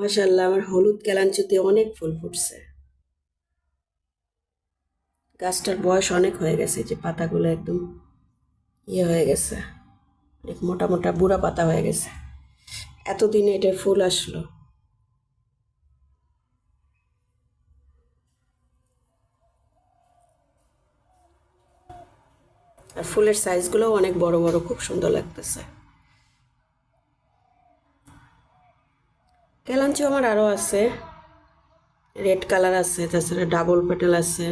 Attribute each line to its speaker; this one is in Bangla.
Speaker 1: মাশাআল্লাহ, আমার হলুদ কেলাঞ্চিতে অনেক ফুল ফুটছে। গাছটার বয়স অনেক হয়ে গেছে, যে পাতাগুলো একদম ইয়ে হয়ে গেছে, অনেক মোটা মোটা বুড়া পাতা হয়ে গেছে। এতদিনে এটা ফুল আসলো। আর ফুলের সাইজগুলোও অনেক বড় বড়, খুব সুন্দর লাগতেছে। কেলাঞ্চি আমার আরও আছে, রেড কালার আছে, তাছাড়া ডাবল পেটাল আছে।